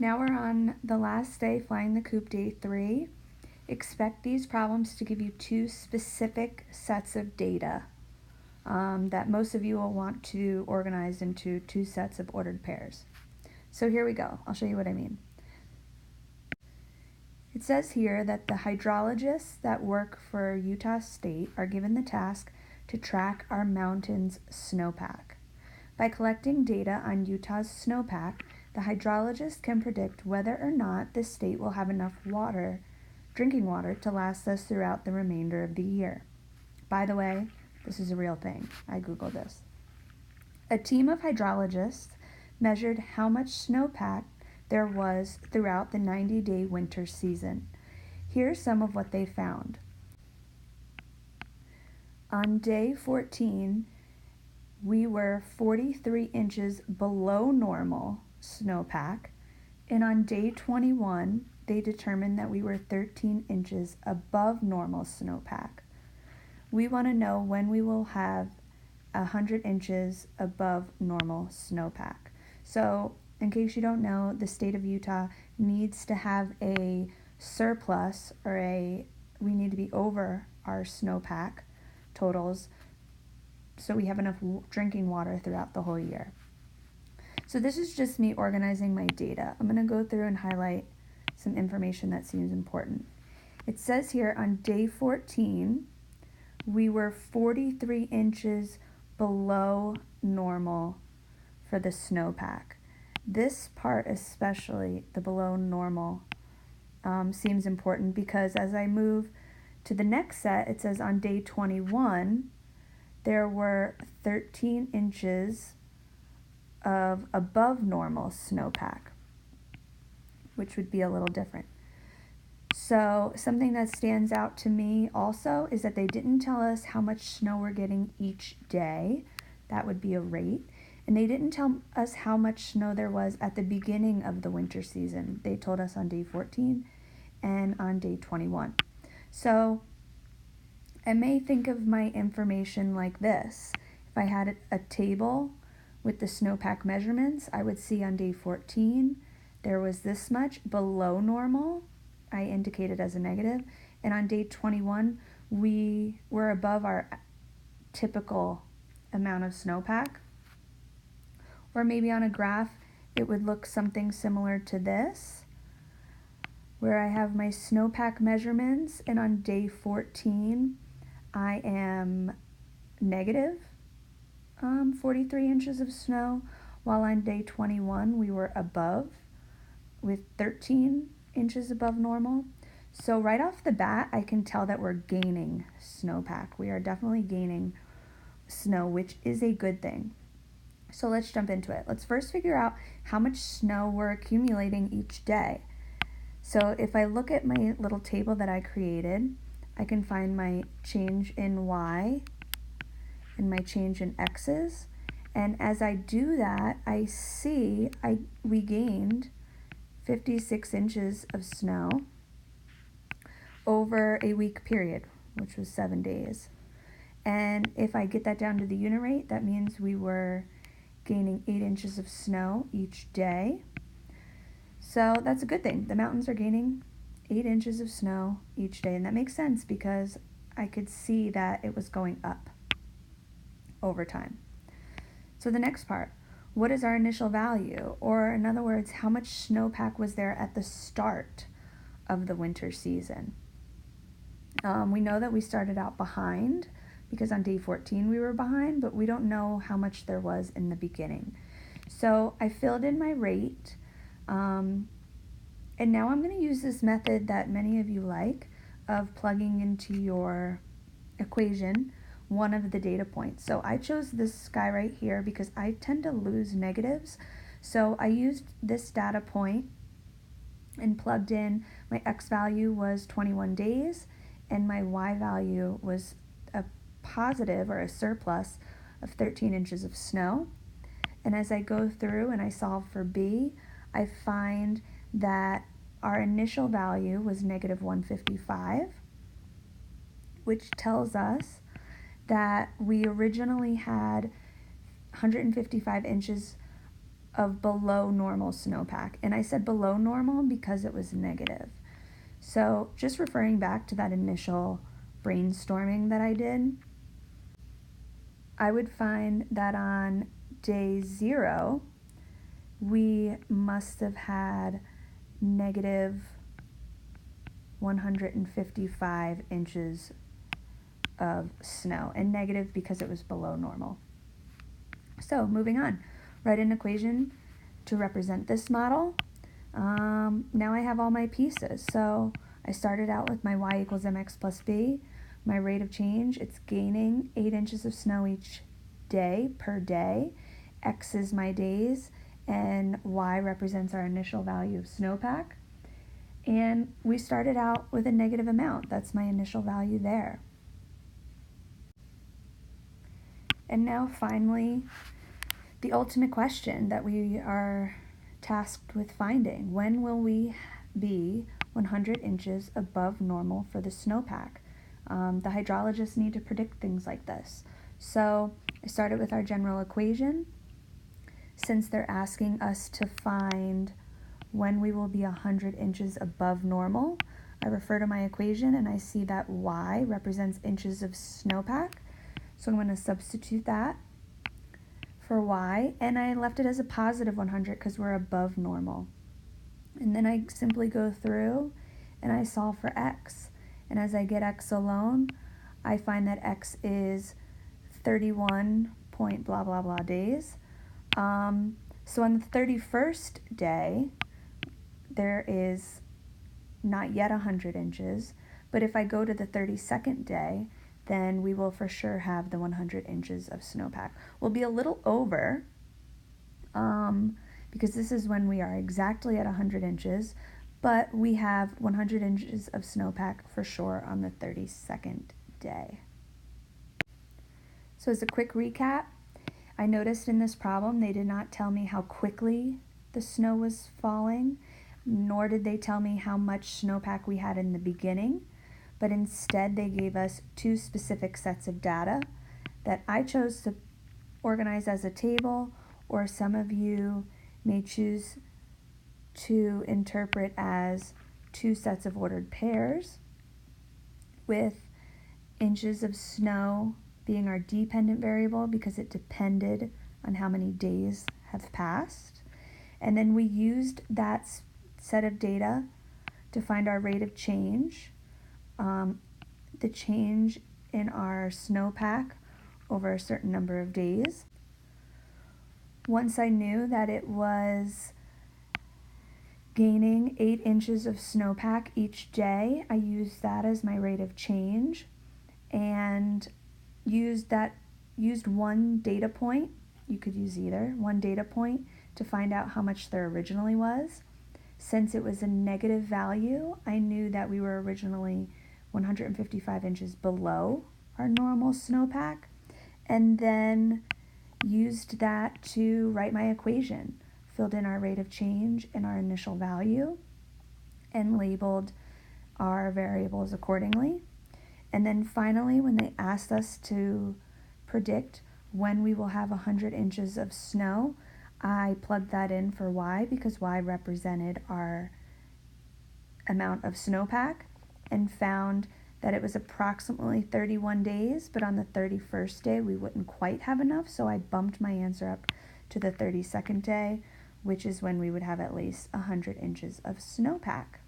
Now we're on the last day flying the coop, day 3. Expect these problems to give you two specific sets of data that most of you will want to organize into two sets of ordered pairs. So here we go. I'll show you what I mean. It says here that the hydrologists that work for Utah State are given the task to track our mountain's snowpack. By collecting data on Utah's snowpack, the hydrologist can predict whether or not the state will have enough drinking water, to last us throughout the remainder of the year. By the way, this is a real thing. I Googled this. A team of hydrologists measured how much snowpack there was throughout the 90-day winter season. Here's some of what they found. On day 14, we were 43 inches below normal snowpack, and on day 21, they determined that we were 13 inches above normal snowpack. We want to know when we will have 100 inches above normal snowpack. So, in case you don't know, the state of Utah needs to have a surplus, or we need to be over our snowpack totals so we have enough drinking water throughout the whole year. So this is just me organizing my data. I'm going to go through and highlight some information that seems important. It says here on day 14, we were 43 inches below normal for the snowpack. This part especially, the below normal, seems important because as I move to the next set, it says on day 21, there were 13 inches of above normal snowpack, which would be a little different. So something that stands out to me also is that they didn't tell us how much snow we're getting each day. That would be a rate. And they didn't tell us how much snow there was at the beginning of the winter season. They told us on day 14 and on day 21. So I may think of my information like this. If I had a table with the snowpack measurements, I would see on day 14 there was this much below normal. I indicated as a negative. And on day 21, we were above our typical amount of snowpack. Or maybe on a graph, it would look something similar to this, where I have my snowpack measurements, and on day 14, I am negative 43 inches of snow, while on day 21, we were above with 13 inches above normal. So right off the bat, I can tell that we're gaining snowpack. We are definitely gaining snow, which is a good thing. So let's jump into it. Let's first figure out how much snow we're accumulating each day. So if I look at my little table that I created, I can find my change in Y and my change in X's. And as I do that, I see we gained 56 inches of snow over a week period, which was 7 days. And if I get that down to the unit rate, that means we were gaining 8 inches of snow each day. So that's a good thing. The mountains are gaining 8 inches of snow each day, and that makes sense because I could see that it was going up over time. So the next part, what is our initial value? Or in other words, how much snowpack was there at the start of the winter season? We know that we started out behind because on day 14 we were behind, but we don't know how much there was in the beginning. So I filled in my rate, and now I'm going to use this method that many of you like of plugging into your equation one of the data points. So I chose this guy right here because I tend to lose negatives. So I used this data point and plugged in my X value was 21 days and my Y value was a positive or a surplus of 13 inches of snow. And as I go through and I solve for B, I find that our initial value was negative 155, which tells us that we originally had 155 inches of below normal snowpack. And I said below normal because it was negative. So just referring back to that initial brainstorming that I did, I would find that on day 0, we must have had negative 155 inches of snow, and negative because it was below normal. So moving on, write an equation to represent this model. Now I have all my pieces. So I started out with my y equals mx plus b. My rate of change, it's gaining 8 inches of snow each day per day. X is my days, and y represents our initial value of snowpack. And we started out with a negative amount. That's my initial value there. And now finally, the ultimate question that we are tasked with finding. When will we be 100 inches above normal for the snowpack? The hydrologists need to predict things like this. So I started with our general equation. Since they're asking us to find when we will be 100 inches above normal, I refer to my equation and I see that y represents inches of snowpack. So I'm going to substitute that for y, and I left it as a positive 100 because we're above normal. And then I simply go through and I solve for x. And as I get x alone, I find that x is 31 point blah blah blah days. So on the 31st day, there is not yet 100 inches, but if I go to the 32nd day, then we will for sure have the 100 inches of snowpack. We'll be a little over, because this is when we are exactly at 100 inches, but we have 100 inches of snowpack for sure on the 32nd day. So as a quick recap, I noticed in this problem they did not tell me how quickly the snow was falling, nor did they tell me how much snowpack we had in the beginning, but instead they gave us 2 specific sets of data that I chose to organize as a table, or some of you may choose to interpret as 2 sets of ordered pairs, with inches of snow being our dependent variable because it depended on how many days have passed. And then we used that set of data to find our rate of change, the change in our snowpack over a certain number of days. Once I knew that it was gaining 8 inches of snowpack each day, I used that as my rate of change and used one data point. You could use either, one data point to find out how much there originally was. Since it was a negative value, I knew that we were originally 155 inches below our normal snowpack, and then used that to write my equation, filled in our rate of change and our initial value, and labeled our variables accordingly. And then finally, when they asked us to predict when we will have 100 inches of snow, I plugged that in for y because y represented our amount of snowpack, and found that it was approximately 31 days, but on the 31st day we wouldn't quite have enough, so I bumped my answer up to the 32nd day, which is when we would have at least 100 inches of snowpack.